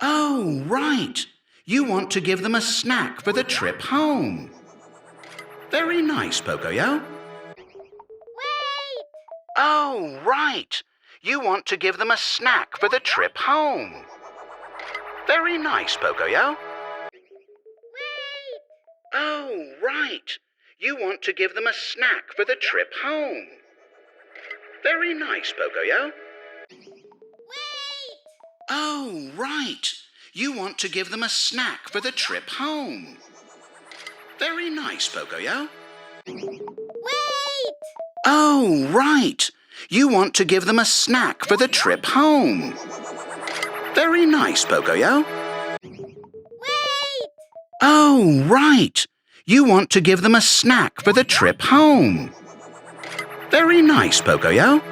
Oh, right. You want to give them a snack for the trip home. Very nice, Pocoyo. Wait! Oh, right. You want to give them a snack for the trip home. Very nice, Pocoyo. Wait! Oh, right. You want to give them a snack for the trip home. Very nice, Pocoyo. Wait! Oh, right. You want to give them a snack for the trip home. Very nice, Pocoyo. Wait! Oh, right. You want to give them a snack for the trip home. Very nice, Pocoyo. Wait! Oh, right. You want to give them a snack for the trip home. Very nice, Pocoyo.